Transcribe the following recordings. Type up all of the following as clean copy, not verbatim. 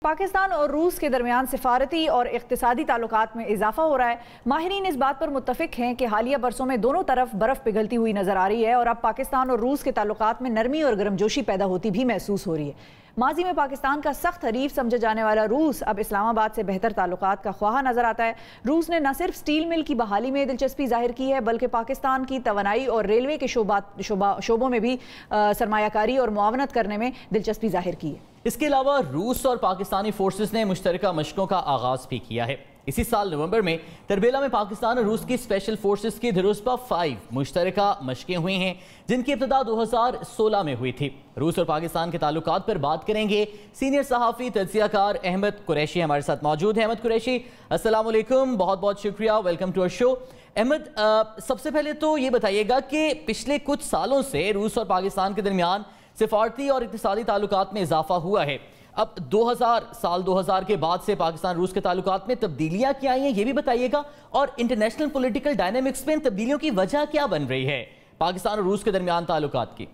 پاکستان اور روس کے درمیان سفارتی اور اقتصادی تعلقات میں اضافہ ہو رہا ہے۔ ماہرین اس بات پر متفق ہیں کہ حالیہ برسوں میں دونوں طرف برف پگھلتی ہوئی نظر آ رہی ہے اور اب پاکستان اور روس کے تعلقات میں نرمی اور گرمجوشی پیدا ہوتی بھی محسوس ہو رہی ہے۔ ماضی میں پاکستان کا سخت حریف سمجھا جانے والا روس اب اسلام آباد سے بہتر تعلقات کا خواہاں نظر آتا ہے۔ روس نے نہ صرف سٹیل مل کی بحالی میں دلچسپی ظاہر کی ہے بلکہ پاکستان کی توانائی اور ریلوے کے شعبوں میں بھی سرمایہ کاری اور معاونت کرنے میں دلچسپی ظاہر کی ہے۔ اس کے علاوہ روس اور پاکستانی فورسز نے مشترکہ مشقوں کا آغاز بھی کیا ہے۔ اسی سال نومبر میں تربیلا میں پاکستان اور روس کی اسپیشل فورسز کی دھروسپا 5 مشترکہ مشقیں ہوئی ہیں جن کی ابتدا 2016 میں ہوئی تھی۔ روس اور پاکستان کے تعلقات پر بات کریں گے سینئر صحافی تجزیہ کار احمد قریشی ہمارے ساتھ موجود ہیں۔ احمد قریشی، السلام علیکم، بہت بہت شکریہ، ویلکم ٹو our شو۔ احمد، سب سے پہلے تو یہ بتائیے گا کہ پچھلے کچھ سالوں سے روس اور پاکستان کے درمیان سفارتی اور اقتصادی تعلقات میں اضافہ ہوا ہے۔ اب 2000 کے بعد سے پاکستان روس کے تعلقات میں تبدیلیاں کیا آئی ہیں یہ بھی بتائیے گا، اور انٹرنیشنل پولیٹیکل ڈائنامکس میں ان تبدیلیوں کی وجہ کیا بن رہی ہے پاکستان اور روس کے درمیان تعلقات کی؟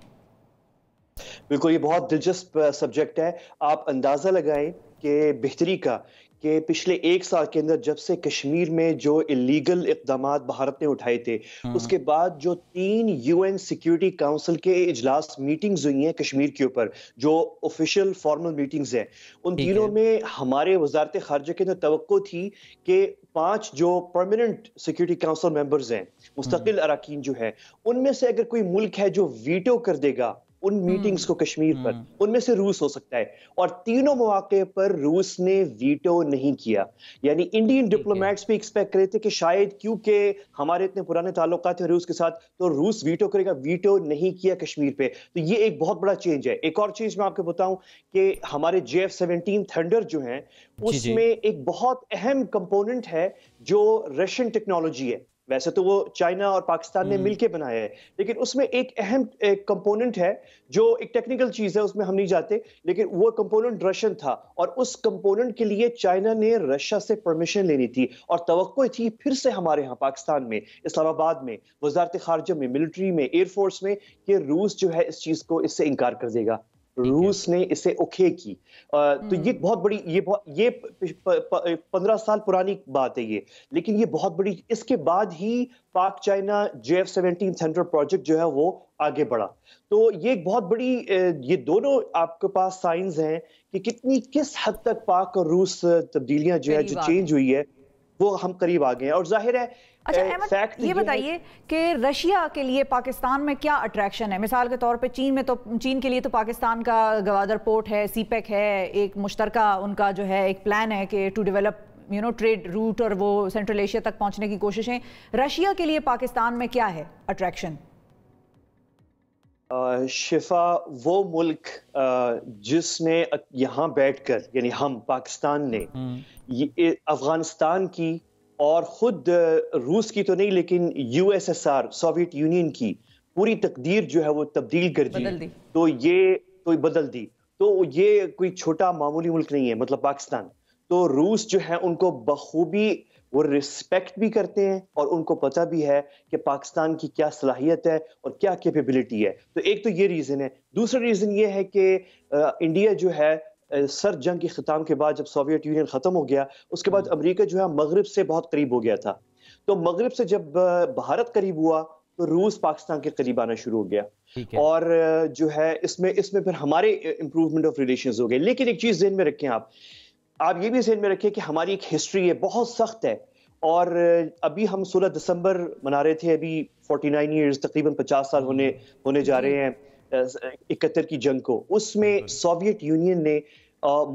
بالکل، یہ بہت دلچسپ سبجیکٹ ہے۔ آپ اندازہ لگائیں کہ بہتری کا کہ پچھلے ایک سال کے اندر جب سے کشمیر میں جو اللیگل اقدامات بھارت نے اٹھائے تھے، اس کے بعد جو 3 UN سیکیورٹی کاؤنسل کے اجلاس میٹنگز ہوئی ہیں کشمیر کے اوپر، جو آفیشیل فارمل میٹنگز ہیں، ان تینوں میں ہمارے وزارت خارجہ کے اندر توقع تھی کہ 5 جو پرماننٹ سیکیورٹی کاؤنسل ممبرز ہیں، مستقل اراکین جو ہیں، ان میں سے اگر کوئی ملک ہے جو ویٹو کر دے گا ان میٹنگز کو کشمیر پر، ان میں سے روس ہو سکتا ہے، اور تینوں مواقع پر روس نے ویٹو نہیں کیا۔ یعنی انڈین ڈپلومیٹس بھی ایکسپیکٹ کرے تھے کہ شاید کیونکہ ہمارے اتنے پرانے تعلقات ہیں روس کے ساتھ تو روس ویٹو کرے گا، ویٹو نہیں کیا کشمیر پہ۔ تو یہ ایک بہت بڑا چینج ہے۔ ایک اور چیز میں آپ کو بتاؤں کہ ہمارے JF-17 تھنڈر جو ہیں اس میں ایک بہت اہم کمپوننٹ ہے جو رشین ٹیکنالوجی ہے۔ ویسے تو وہ چائنا اور پاکستان نے مل کے بنایا ہے، لیکن اس میں ایک اہم کمپوننٹ ہے جو ایک ٹیکنیکل چیز ہے، اس میں ہم نہیں جاتے، لیکن وہ کمپوننٹ رشین تھا، اور اس کمپوننٹ کے لیے چائنا نے رشیا سے پرمیشن لینی تھی، اور توقع تھی پھر سے ہمارے ہاں پاکستان میں، اسلام آباد میں، وزارت خارجہ میں، ملٹری میں، ایئر فورس میں، کہ روس جو ہے اس چیز کو اس سے انکار کر دے گا۔ روس نے اسے اوکے کی۔ تو یہ بہت بڑی، یہ 15 سال پرانی بات ہے یہ، لیکن یہ بہت بڑی، اس کے بعد ہی پاک چائنا JF-17 تھنڈر پروجیکٹ جو ہے وہ آگے بڑھا۔ تو یہ ایک بہت بڑی، یہ دونوں آپ کے پاس سائنز ہیں کہ کس حد تک پاک اور روس تبدیلیاں جو ہے، جو چینج ہوئی ہے، وہ ہم قریب آ گئے ہیں۔ اور ظاہر ہے، اچھا احمد یہ بتائیے کہ رشیا کے لیے پاکستان میں کیا اٹریکشن ہے؟ مثال کے طور پہ چین کے لیے تو پاکستان کا گوادر پورٹ ہے، سی پیک ہے، ایک مشترکہ ان کا جو ہے ایک پلان ہے کہ ٹو ڈیولپ ٹریڈ روٹ اور وہ سینٹرل ایشیا تک پہنچنے کی کوششیں۔ رشیا کے لیے پاکستان میں کیا ہے اٹریکشن؟ شفا، وہ ملک جس نے یہاں بیٹھ کر، یعنی ہم پاکستان نے افغانستان کی اور خود روس کی تو نہیں لیکن USSR سوویت یونین کی پوری تقدیر جو ہے وہ تبدیل کر دی، تو یہ تو بدل دی، تو یہ کوئی چھوٹا معمولی ملک نہیں ہے، مطلب پاکستان۔ تو روس جو ہے ان کو بخوبی وہ رسپیکٹ بھی کرتے ہیں، اور ان کو پتہ بھی ہے کہ پاکستان کی کیا صلاحیت ہے اور کیا کیپیبلٹی ہے۔ تو ایک تو یہ ریزن ہے۔ دوسرا ریزن یہ ہے کہ انڈیا جو ہے سر جنگ کے ختام کے بعد جب سوویت یونین ختم ہو گیا، اس کے بعد امریکہ جو ہے مغرب سے بہت قریب ہو گیا تھا، تو مغرب سے جب بھارت قریب ہوا تو روس پاکستان کے قریب آنا شروع ہو گیا، اور جو ہے اس میں پھر ہمارے امپروومنٹ آف ریلیشنز ہو گئے۔ لیکن ایک چیز ذہن میں رکھیں، آپ یہ بھی ذہن میں رکھیں کہ ہماری ایک ہسٹری ہے، بہت سخت ہے، اور ابھی ہم 16 دسمبر منا رہے تھے، ابھی 49 ایئرز، تقریباً 50 سال ہونے جا رہے ہیں 71 کی جنگ کو۔ اس میں سوویت یونین نے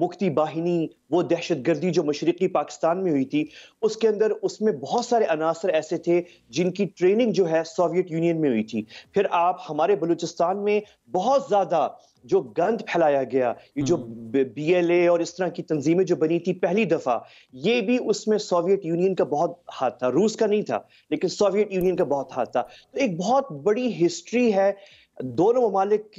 مکتی باہنی، وہ دہشت گردی جو مشرقی پاکستان میں ہوئی تھی، اس میں بہت سارے عناصر ایسے تھے جن کی ٹریننگ جو ہے سوویت یونین میں ہوئی تھی۔ پھر آپ ہمارے بلوچستان میں بہت زیادہ جو گند پھیلایا گیا، یہ جو BLA اور اس طرح کی تنظیمیں جو بنی تھی پہلی دفعہ، یہ بھی اس میں سوویت یونین کا بہت ہاتھ تھا، روس کا نہیں تھا لیکن سوویت یونین کا بہت ہاتھ تھا۔ تو ایک بہت بڑی ہسٹری ہے دونوں ممالک